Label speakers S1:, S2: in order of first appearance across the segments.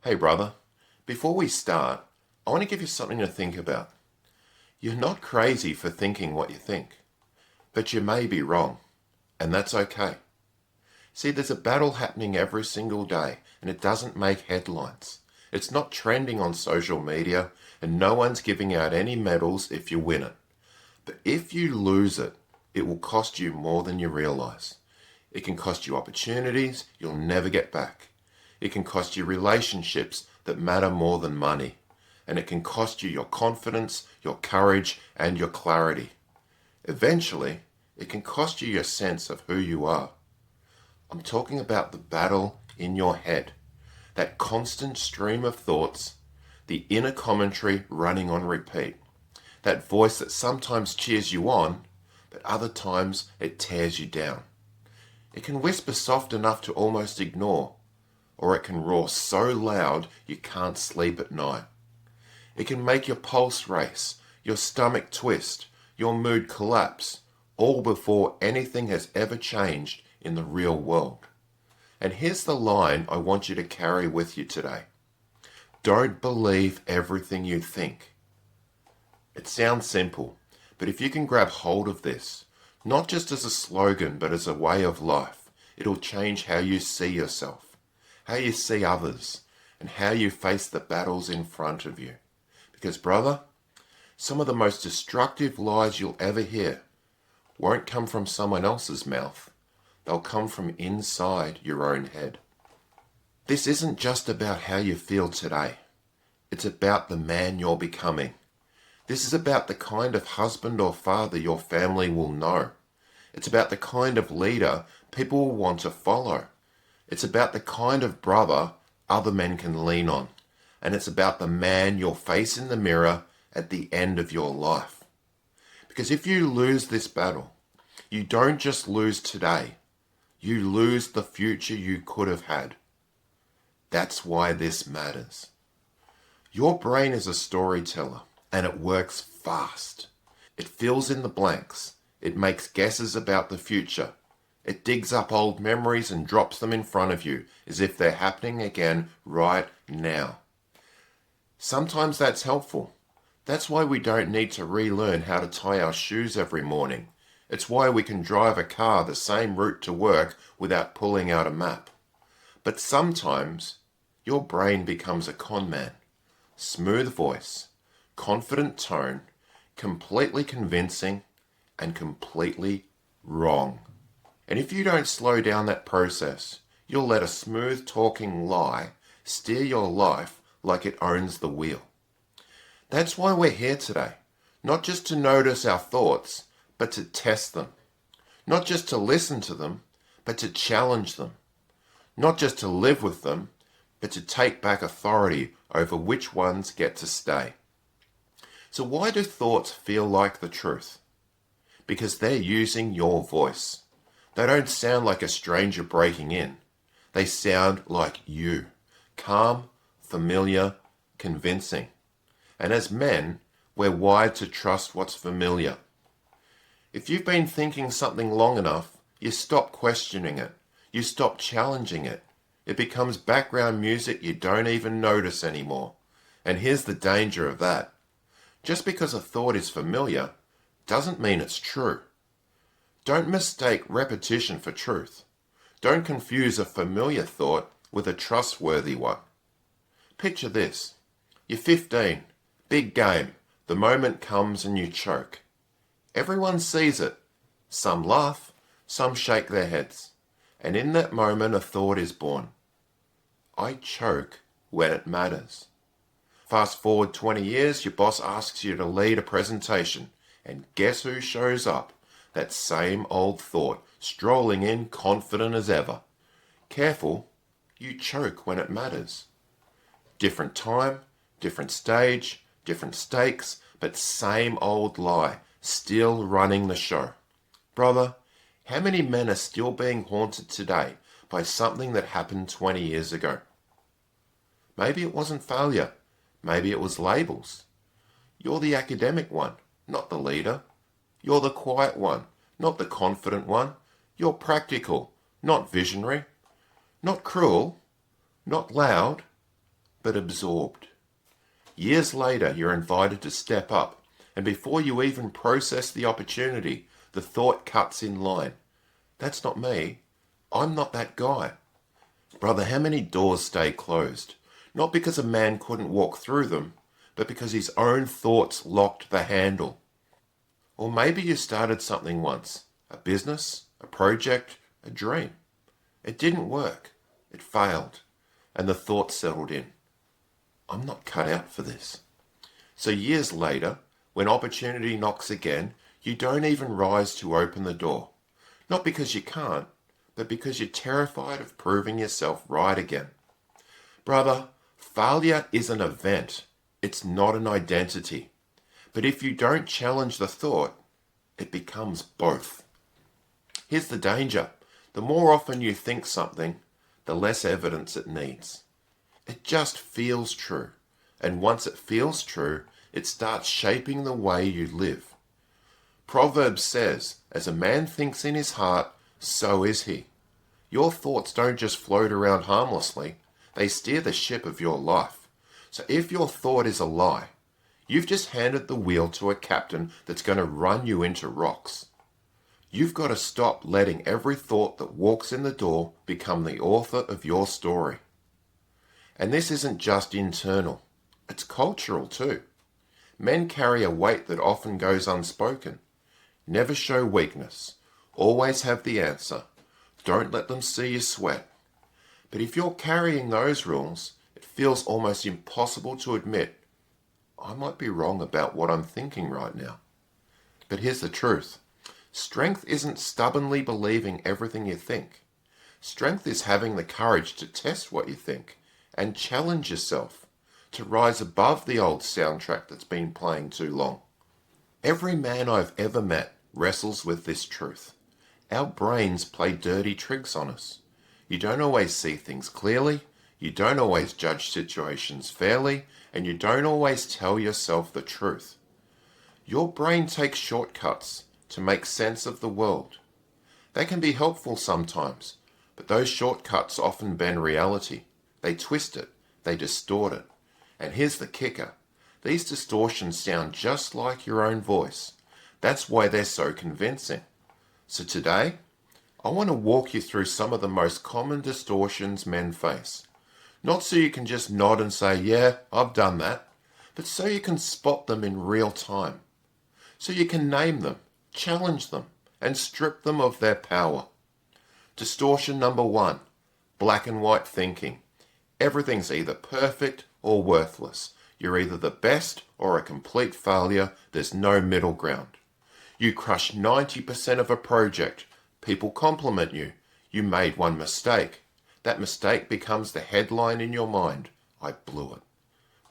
S1: Hey brother, before we start, I want to give you something to think about. You're not crazy for thinking what you think, but you may be wrong, and that's okay. See, there's a battle happening every single day, and it doesn't make headlines. It's not trending on social media, and no one's giving out any medals if you win it. But if you lose it, it will cost you more than you realize. It can cost you opportunities you'll never get back. It can cost you relationships that matter more than money. And it can cost you your confidence, your courage, and your clarity. Eventually, it can cost you your sense of who you are. I'm talking about the battle in your head, that constant stream of thoughts, the inner commentary running on repeat, that voice that sometimes cheers you on, but other times it tears you down. It can whisper soft enough to almost ignore, or it can roar so loud you can't sleep at night. It can make your pulse race, your stomach twist, your mood collapse, all before anything has ever changed in the real world. And here's the line I want you to carry with you today. Don't believe everything you think. It sounds simple, but if you can grab hold of this, not just as a slogan, but as a way of life, it'll change how you see yourself, how you see others, and how you face the battles in front of you. Because, brother, some of the most destructive lies you'll ever hear won't come from someone else's mouth. They'll come from inside your own head. This isn't just about how you feel today. It's about the man you're becoming. This is about the kind of husband or father your family will know. It's about the kind of leader people will want to follow. It's about the kind of brother other men can lean on. And it's about the man you'll face in the mirror at the end of your life. Because if you lose this battle, you don't just lose today, you lose the future you could have had. That's why this matters. Your brain is a storyteller, and it works fast. It fills in the blanks. It makes guesses about the future. It digs up old memories and drops them in front of you as if they're happening again right now. Sometimes that's helpful. That's why we don't need to relearn how to tie our shoes every morning. It's why we can drive a car the same route to work without pulling out a map. But sometimes your brain becomes a con man. Smooth voice, confident tone, completely convincing, and completely wrong. And if you don't slow down that process, you'll let a smooth talking lie steer your life like it owns the wheel. That's why we're here today. Not just to notice our thoughts, but to test them. Not just to listen to them, but to challenge them. Not just to live with them, but to take back authority over which ones get to stay. So why do thoughts feel like the truth? Because they're using your voice. They don't sound like a stranger breaking in. They sound like you. Calm, familiar, convincing. And as men, we're wired to trust what's familiar. If you've been thinking something long enough, you stop questioning it. You stop challenging it. It becomes background music you don't even notice anymore. And here's the danger of that. Just because a thought is familiar doesn't mean it's true. Don't mistake repetition for truth. Don't confuse a familiar thought with a trustworthy one. Picture this. You're 15. Big game. The moment comes and you choke. Everyone sees it. Some laugh, some shake their heads. And in that moment a thought is born. I choke when it matters. Fast forward 20 years, your boss asks you to lead a presentation. And guess who shows up? That same old thought, strolling in confident as ever. Careful, you choke when it matters. Different time, different stage, different stakes, but same old lie, still running the show. Brother, how many men are still being haunted today by something that happened 20 years ago? Maybe it wasn't failure. Maybe it was labels. You're the academic one, not the leader. You're the quiet one, not the confident one. You're practical, not visionary. Not cruel, not loud, but absorbed. Years later, you're invited to step up, and before you even process the opportunity, the thought cuts in line. That's not me. I'm not that guy. Brother, how many doors stay closed? Not because a man couldn't walk through them, but because his own thoughts locked the handle. Or maybe you started something once, a business, a project, a dream. It didn't work. It failed. And the thought settled in. I'm not cut out for this. So years later, when opportunity knocks again, you don't even rise to open the door. Not because you can't, but because you're terrified of proving yourself right again. Brother, failure is an event. It's not an identity. But if you don't challenge the thought, it becomes both. Here's the danger. The more often you think something, the less evidence it needs. It just feels true. And once it feels true, it starts shaping the way you live. Proverbs says, as a man thinks in his heart, so is he. Your thoughts don't just float around harmlessly. They steer the ship of your life. So if your thought is a lie, you've just handed the wheel to a captain that's going to run you into rocks. You've got to stop letting every thought that walks in the door become the author of your story. And this isn't just internal, it's cultural too. Men carry a weight that often goes unspoken. Never show weakness. Always have the answer. Don't let them see you sweat. But if you're carrying those rules, it feels almost impossible to admit, I might be wrong about what I'm thinking right now. But here's the truth. Strength isn't stubbornly believing everything you think. Strength is having the courage to test what you think and challenge yourself to rise above the old soundtrack that's been playing too long. Every man I've ever met wrestles with this truth. Our brains play dirty tricks on us. You don't always see things clearly, you don't always judge situations fairly, and you don't always tell yourself the truth. Your brain takes shortcuts to make sense of the world. They can be helpful sometimes, but those shortcuts often bend reality. They twist it, they distort it. And here's the kicker. These distortions sound just like your own voice. That's why they're so convincing. So today, I want to walk you through some of the most common distortions men face. Not so you can just nod and say, yeah, I've done that, but so you can spot them in real time. So you can name them, challenge them, and strip them of their power. Distortion number 1, black and white thinking. Everything's either perfect or worthless. You're either the best or a complete failure. There's no middle ground. You crush 90% of a project. People compliment you. You made one mistake. That mistake becomes the headline in your mind. I blew it.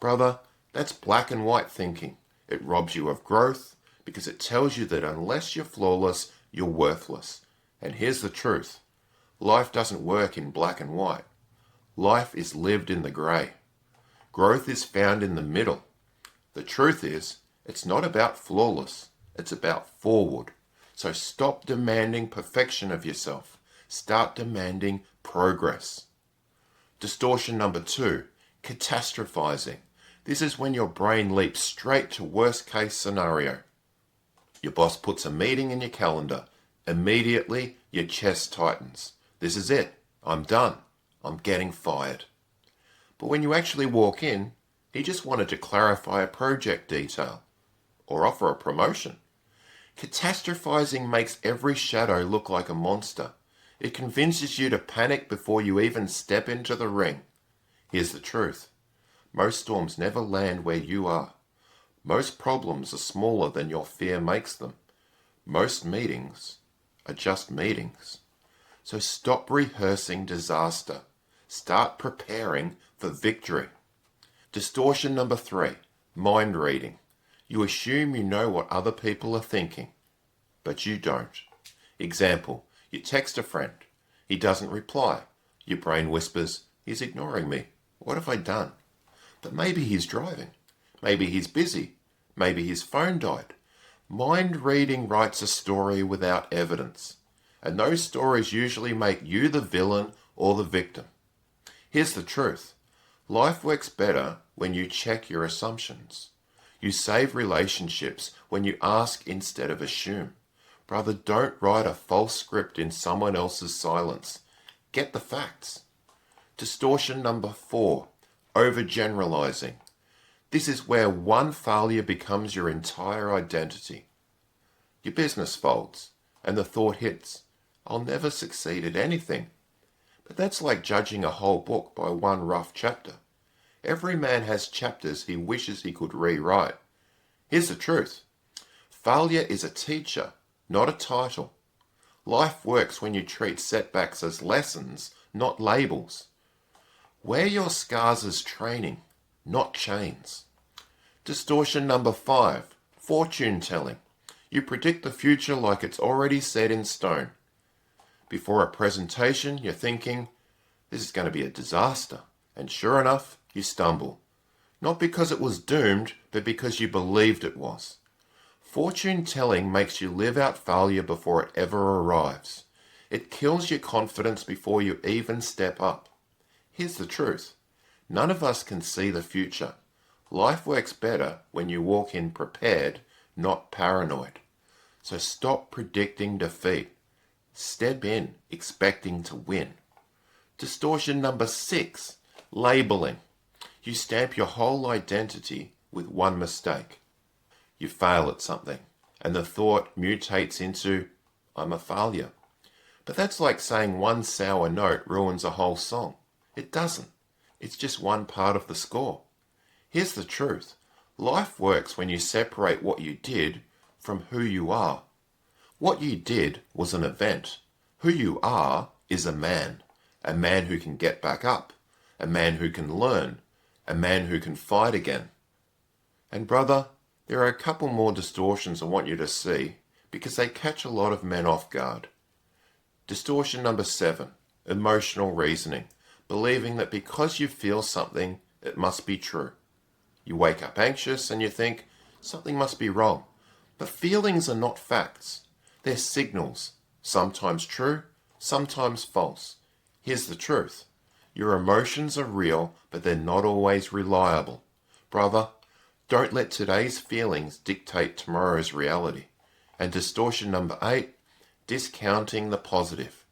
S1: Brother, that's black and white thinking. It robs you of growth because it tells you that unless you're flawless, you're worthless. And here's the truth. Life doesn't work in black and white. Life is lived in the grey. Growth is found in the middle. The truth is, it's not about flawless, it's about forward. So stop demanding perfection of yourself. Start demanding progress. Distortion number 2, catastrophizing. This is when your brain leaps straight to worst case scenario. Your boss puts a meeting in your calendar. Immediately, your chest tightens. This is it. I'm done. I'm getting fired. But when you actually walk in, he just wanted to clarify a project detail or offer a promotion. Catastrophizing makes every shadow look like a monster. It convinces you to panic before you even step into the ring. Here's the truth. Most storms never land where you are. Most problems are smaller than your fear makes them. Most meetings are just meetings. So stop rehearsing disaster. Start preparing for victory. Distortion number 3, mind reading. You assume you know what other people are thinking, but you don't. Example, you text a friend. He doesn't reply. Your brain whispers, he's ignoring me. What have I done? But maybe he's driving. Maybe he's busy. Maybe his phone died. Mind reading writes a story without evidence. And those stories usually make you the villain or the victim. Here's the truth. Life works better when you check your assumptions. You save relationships when you ask instead of assume. Brother, don't write a false script in someone else's silence. Get the facts. Distortion number 4, overgeneralizing. This is where one failure becomes your entire identity. Your business folds, and the thought hits, I'll never succeed at anything. But that's like judging a whole book by one rough chapter. Every man has chapters he wishes he could rewrite. Here's the truth. Failure is a teacher, not a title. Life works when you treat setbacks as lessons, not labels. Wear your scars as training, not chains. Distortion number 5, fortune telling. You predict the future like it's already set in stone. Before a presentation, you're thinking, this is going to be a disaster. And sure enough, you stumble. Not because it was doomed, but because you believed it was. Fortune telling makes you live out failure before it ever arrives. It kills your confidence before you even step up. Here's the truth. None of us can see the future. Life works better when you walk in prepared, not paranoid. So stop predicting defeat. Step in expecting to win. Distortion number 6, labeling. You stamp your whole identity with one mistake. You fail at something, and the thought mutates into, I'm a failure. But that's like saying one sour note ruins a whole song. It doesn't. It's just one part of the score. Here's the truth. Life works when you separate what you did from who you are. What you did was an event. Who you are is a man who can get back up, a man who can learn, a man who can fight again. And brother, there are a couple more distortions I want you to see because they catch a lot of men off guard. Distortion number 7, emotional reasoning, believing that because you feel something, it must be true. You wake up anxious and you think, something must be wrong. But feelings are not facts. They're signals, sometimes true, sometimes false. Here's the truth. Your emotions are real, but they're not always reliable. Brother, don't let today's feelings dictate tomorrow's reality. And distortion number 8, discounting the positive.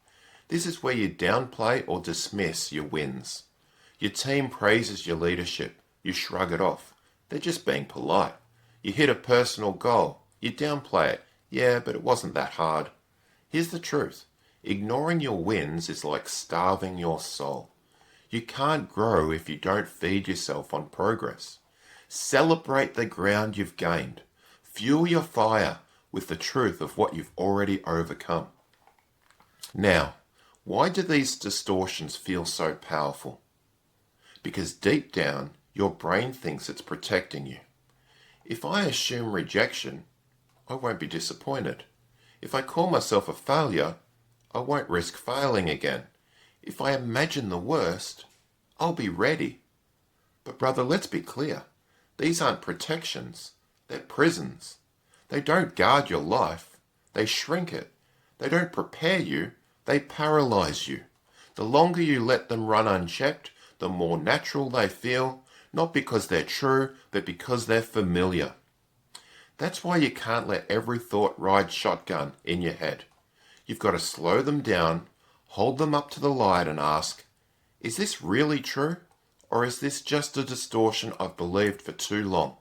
S1: This is where you downplay or dismiss your wins. Your team praises your leadership. You shrug it off. They're just being polite. You hit a personal goal. You downplay it. Yeah, but it wasn't that hard. Here's the truth. Ignoring your wins is like starving your soul. You can't grow if you don't feed yourself on progress. Celebrate the ground you've gained. Fuel your fire with the truth of what you've already overcome. Now, why do these distortions feel so powerful? Because deep down, your brain thinks it's protecting you. If I assume rejection, I won't be disappointed. If I call myself a failure, I won't risk failing again. If I imagine the worst, I'll be ready. But brother, let's be clear. These aren't protections. They're prisons. They don't guard your life. They shrink it. They don't prepare you. They paralyze you. The longer you let them run unchecked, the more natural they feel, not because they're true, but because they're familiar. That's why you can't let every thought ride shotgun in your head. You've got to slow them down, hold them up to the light and ask, is this really true? Or is this just a distortion I've believed for too long?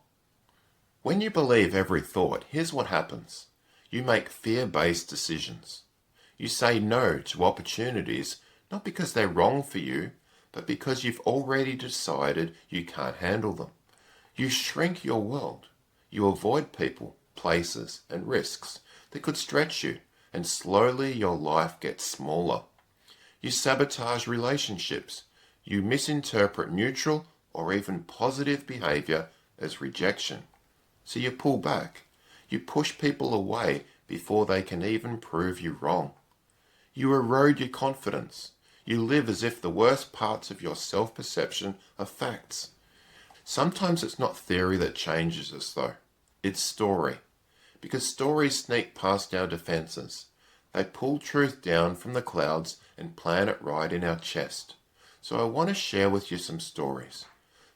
S1: When you believe every thought, here's what happens. You make fear-based decisions. You say no to opportunities, not because they're wrong for you, but because you've already decided you can't handle them. You shrink your world. You avoid people, places, and risks that could stretch you, and slowly your life gets smaller. You sabotage relationships. You misinterpret neutral or even positive behavior as rejection. So you pull back. You push people away before they can even prove you wrong. You erode your confidence. You live as if the worst parts of your self-perception are facts. Sometimes it's not theory that changes us though. It's story. Because stories sneak past our defenses. They pull truth down from the clouds and plant it right in our chest. So I want to share with you some stories.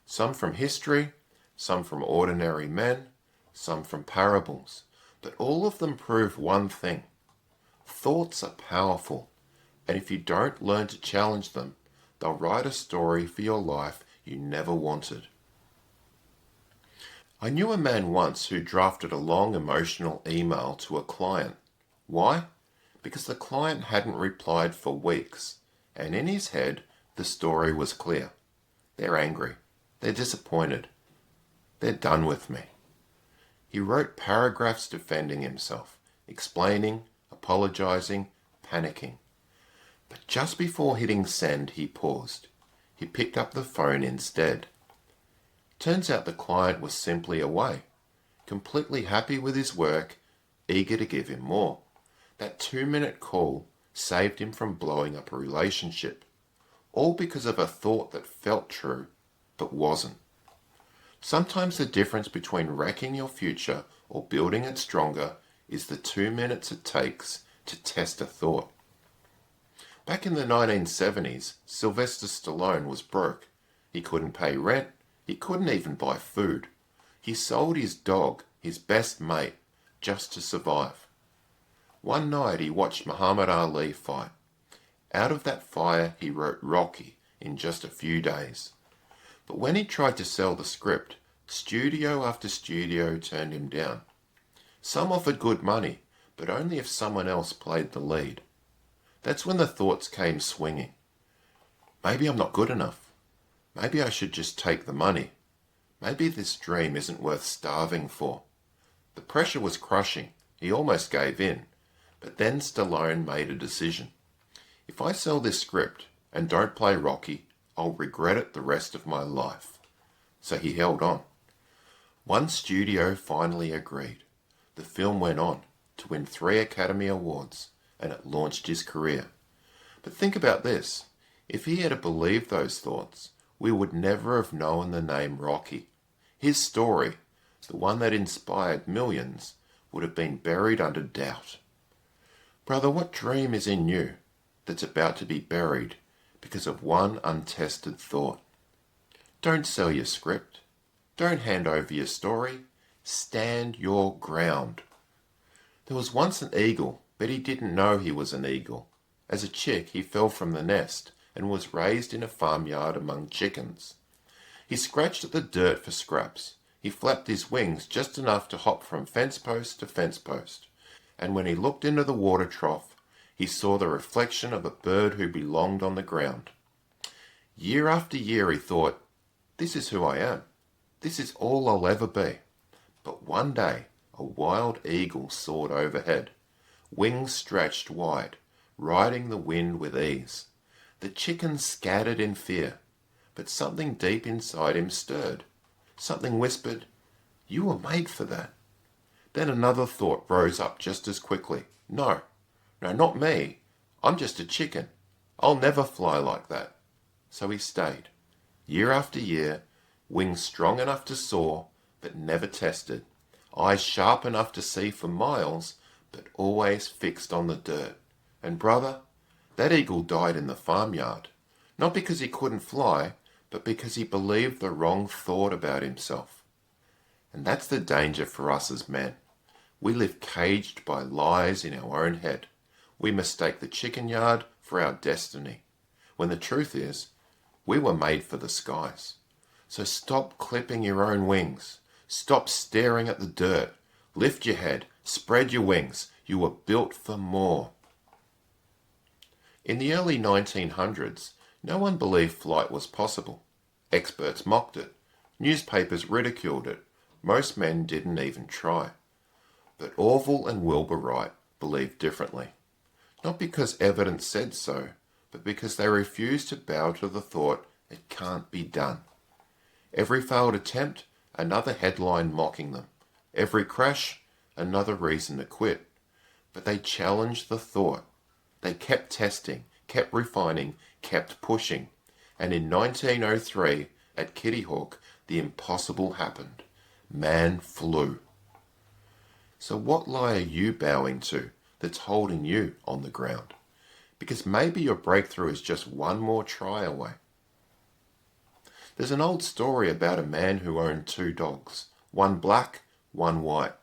S1: Some from history, some from ordinary men, some from parables. But all of them prove one thing. Thoughts are powerful, and if you don't learn to challenge them, they'll write a story for your life you never wanted. I knew a man once who drafted a long emotional email to a client. Why? Because the client hadn't replied for weeks, and in his head, the story was clear. They're angry. They're disappointed. They're done with me. He wrote paragraphs defending himself, explaining, apologizing, panicking. But just before hitting send, he paused. He picked up the phone instead. Turns out the client was simply away, completely happy with his work, eager to give him more. That 2-minute call saved him from blowing up a relationship, all because of a thought that felt true, but wasn't. Sometimes the difference between wrecking your future or building it stronger is the 2 minutes it takes to test a thought. Back in the 1970s, Sylvester Stallone was broke. He couldn't pay rent. He couldn't even buy food. He sold his dog, his best mate, just to survive. One night he watched Muhammad Ali fight. Out of that fire he wrote Rocky in just a few days. But when he tried to sell the script, studio after studio turned him down. Some offered good money, but only if someone else played the lead. That's when the thoughts came swinging. Maybe I'm not good enough. Maybe I should just take the money. Maybe this dream isn't worth starving for. The pressure was crushing. He almost gave in. But then Stallone made a decision. If I sell this script and don't play Rocky, I'll regret it the rest of my life. So he held on. One studio finally agreed. The film went on to win 3 Academy Awards, and it launched his career. But think about this. If he had believed those thoughts, we would never have known the name Rocky. His story, the one that inspired millions, would have been buried under doubt. Brother, what dream is in you that's about to be buried because of one untested thought? Don't sell your script. Don't hand over your story. Stand your ground. There was once an eagle, but he didn't know he was an eagle. As a chick, he fell from the nest and was raised in a farmyard among chickens. He scratched at the dirt for scraps. He flapped his wings just enough to hop from fence post to fence post. And when he looked into the water trough, he saw the reflection of a bird who belonged on the ground. Year after year he thought, this is who I am. This is all I'll ever be. But one day, a wild eagle soared overhead, wings stretched wide, riding the wind with ease. The chickens scattered in fear, but something deep inside him stirred. Something whispered, you were made for that. Then another thought rose up just as quickly. No, not me. I'm just a chicken. I'll never fly like that. So he stayed. Year after year, wings strong enough to soar, but never tested. Eyes sharp enough to see for miles, but always fixed on the dirt. And brother, that eagle died in the farmyard. Not because he couldn't fly, but because he believed the wrong thought about himself. And that's the danger for us as men. We live caged by lies in our own head. We mistake the chicken yard for our destiny, when the truth is, we were made for the skies. So stop clipping your own wings. Stop staring at the dirt. Lift your head. Spread your wings. You were built for more. In the early 1900s, no one believed flight was possible. Experts mocked it. Newspapers ridiculed it. Most men didn't even try. But Orville and Wilbur Wright believed differently. Not because evidence said so, but because they refused to bow to the thought it can't be done. Every failed attempt, another headline mocking them. Every crash, another reason to quit. But they challenged the thought. They kept testing, kept refining, kept pushing. And in 1903, at Kitty Hawk, the impossible happened. Man flew. So what lie are you bowing to that's holding you on the ground? Because maybe your breakthrough is just one more try away. There's an old story about a man who owned two dogs, one black, one white.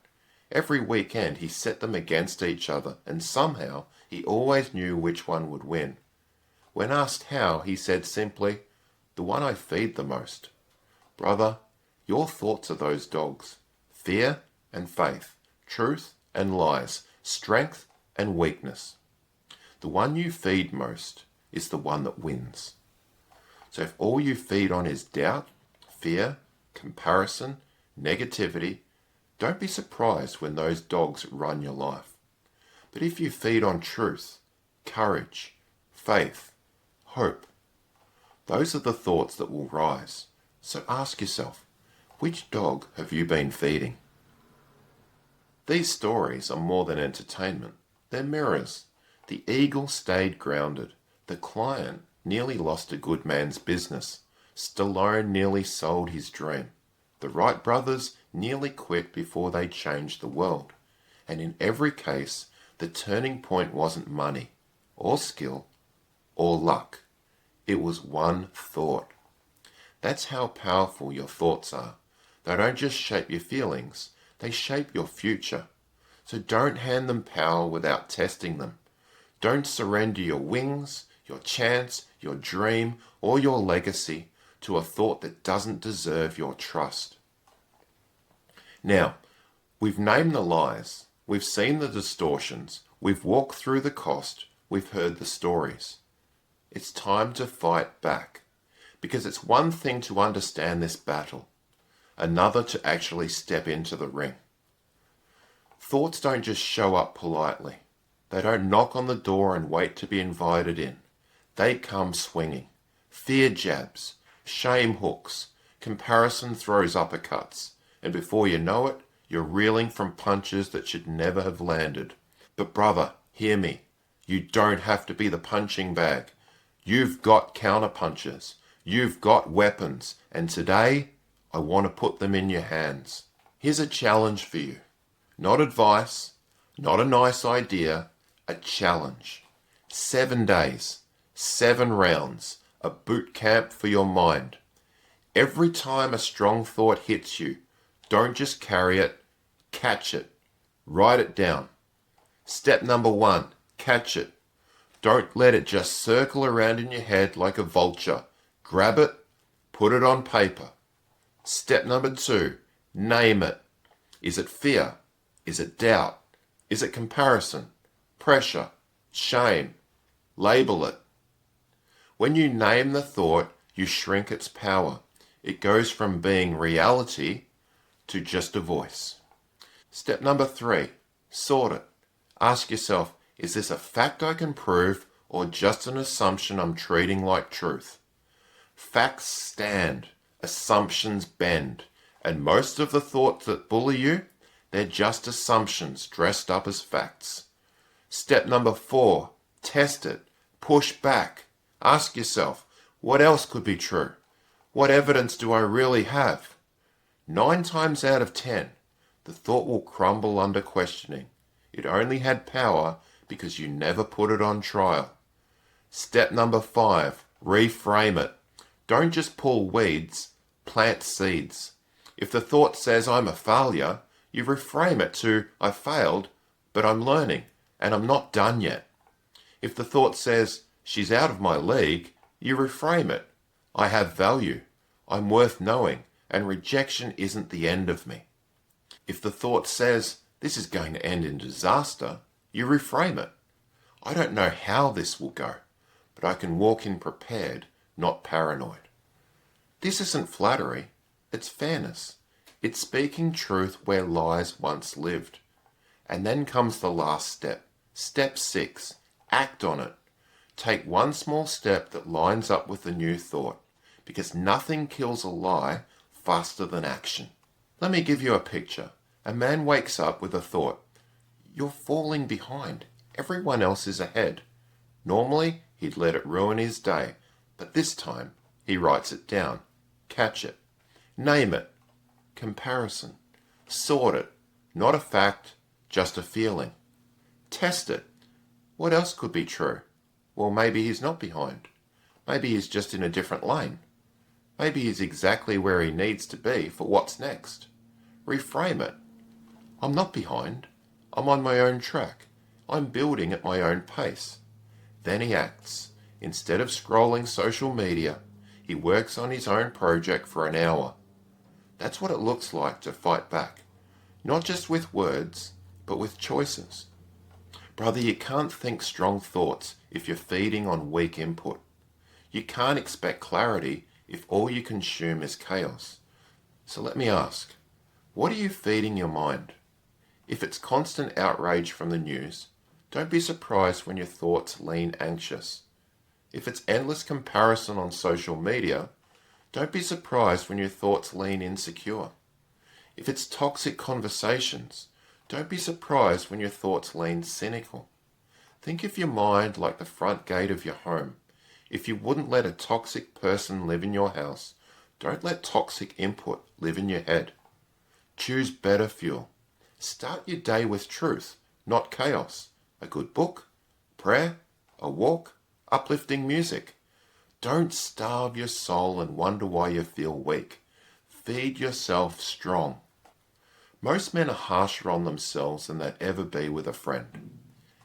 S1: Every weekend he set them against each other, and somehow he always knew which one would win. When asked how, he said simply, "The one I feed the most." Brother, your thoughts are those dogs. Fear and faith, truth and lies, strength and weakness. The one you feed most is the one that wins. So if all you feed on is doubt, fear, comparison, negativity, don't be surprised when those dogs run your life. But if you feed on truth, courage, faith, hope, those are the thoughts that will rise. So ask yourself, which dog have you been feeding? These stories are more than entertainment. They're mirrors. The eagle stayed grounded. The client nearly lost a good man's business. Stallone nearly sold his dream. The Wright brothers nearly quit before they changed the world. And in every case, the turning point wasn't money, or skill, or luck. It was one thought. That's how powerful your thoughts are. They don't just shape your feelings, they shape your future. So don't hand them power without testing them. Don't surrender your wings, your chance, your dream, or your legacy to a thought that doesn't deserve your trust. Now, we've named the lies, we've seen the distortions, we've walked through the cost, we've heard the stories. It's time to fight back, because it's one thing to understand this battle, another to actually step into the ring. Thoughts don't just show up politely. They don't knock on the door and wait to be invited in. They come swinging. Fear jabs, shame hooks, comparison throws uppercuts, and before you know it, you're reeling from punches that should never have landed. But brother, hear me. You don't have to be the punching bag. You've got counterpunches. You've got weapons. And today, I want to put them in your hands. Here's a challenge for you. Not advice, not a nice idea, a challenge. 7 days, 7 rounds, a boot camp for your mind. Every time a strong thought hits you, don't just carry it, catch it. Write it down. Step number 1, catch it. Don't let it just circle around in your head like a vulture. Grab it, put it on paper. Step number 2, name it. Is it fear? Is it doubt? Is it comparison? Pressure? Shame? Label it. When you name the thought, you shrink its power. It goes from being reality to just a voice. Step number 3, sort it. Ask yourself, is this a fact I can prove or just an assumption I'm treating like truth? Facts stand, assumptions bend, and most of the thoughts that bully you, they're just assumptions dressed up as facts. Step number 4, test it, push back. Ask yourself, what else could be true? What evidence do I really have? 9 times out of 10, the thought will crumble under questioning. It only had power because you never put it on trial. Step number 5, reframe it. Don't just pull weeds, plant seeds. If the thought says I'm a failure, you reframe it to I failed, but I'm learning and I'm not done yet. If the thought says she's out of my league, you reframe it. I have value, I'm worth knowing, and rejection isn't the end of me. If the thought says this is going to end in disaster, you reframe it. I don't know how this will go, but I can walk in prepared, not paranoid. This isn't flattery, it's fairness. It's speaking truth where lies once lived. And then comes the last step. Step 6, act on it. Take one small step that lines up with the new thought, because nothing kills a lie faster than action. Let me give you a picture. A man wakes up with a thought. You're falling behind. Everyone else is ahead. Normally, he'd let it ruin his day, but this time, he writes it down. Catch it. Name it. Comparison. Sort it. Not a fact, just a feeling. Test it. What else could be true? Well, maybe he's not behind. Maybe he's just in a different lane. Maybe he's exactly where he needs to be for what's next. Reframe it. I'm not behind. I'm on my own track. I'm building at my own pace. Then he acts. Instead of scrolling social media, he works on his own project for an hour. That's what it looks like to fight back. Not just with words, but with choices. Brother, you can't think strong thoughts if you're feeding on weak input. You can't expect clarity if all you consume is chaos. So let me ask, what are you feeding your mind? If it's constant outrage from the news, don't be surprised when your thoughts lean anxious. If it's endless comparison on social media, don't be surprised when your thoughts lean insecure. If it's toxic conversations, don't be surprised when your thoughts lean cynical. Think of your mind like the front gate of your home. If you wouldn't let a toxic person live in your house, don't let toxic input live in your head. Choose better fuel. Start your day with truth, not chaos. A good book, prayer, a walk, uplifting music. Don't starve your soul and wonder why you feel weak. Feed yourself strong. Most men are harsher on themselves than they'd ever be with a friend.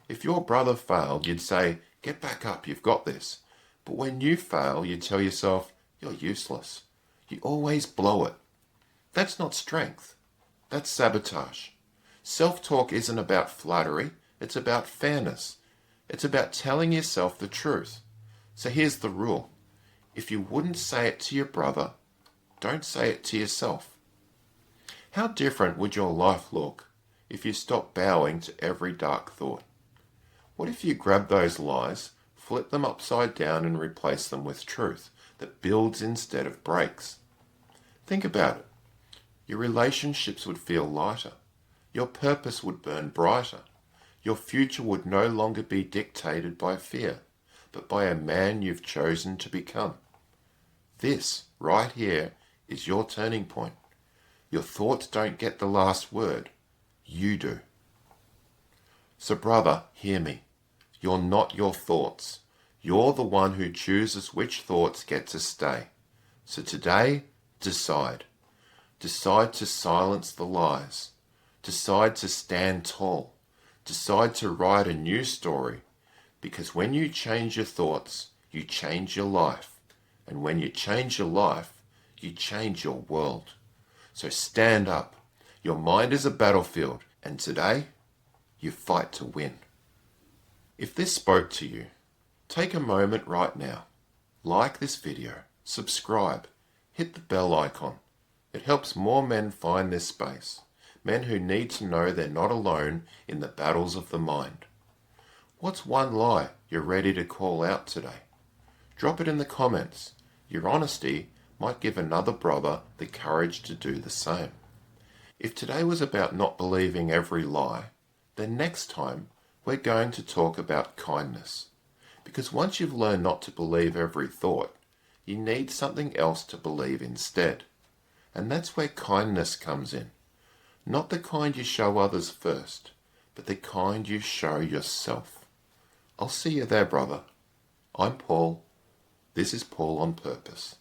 S1: If your brother failed, you'd say, get back up, you've got this. But when you fail, you tell yourself, you're useless. You always blow it. That's not strength. That's sabotage. Self-talk isn't about flattery. It's about fairness. It's about telling yourself the truth. So here's the rule. If you wouldn't say it to your brother, don't say it to yourself. How different would your life look if you stopped bowing to every dark thought? What if you grab those lies, flip them upside down and replace them with truth that builds instead of breaks? Think about it. Your relationships would feel lighter. Your purpose would burn brighter. Your future would no longer be dictated by fear, but by a man you've chosen to become. This, right here, is your turning point. Your thoughts don't get the last word. You do. So brother, hear me. You're not your thoughts. You're the one who chooses which thoughts get to stay. So today, decide. Decide to silence the lies. Decide to stand tall. Decide to write a new story. Because when you change your thoughts, you change your life. And when you change your life, you change your world. So stand up. Your mind is a battlefield. And today, you fight to win. If this spoke to you, take a moment right now. Like this video. Subscribe. Hit the bell icon. It helps more men find this space. Men who need to know they're not alone in the battles of the mind. What's one lie you're ready to call out today? Drop it in the comments. Your honesty might give another brother the courage to do the same. If today was about not believing every lie, then next time we're going to talk about kindness. Because once you've learned not to believe every thought, you need something else to believe instead. And that's where kindness comes in. Not the kind you show others first, but the kind you show yourself. I'll see you there, brother. I'm Paul. This is Paul on Purpose.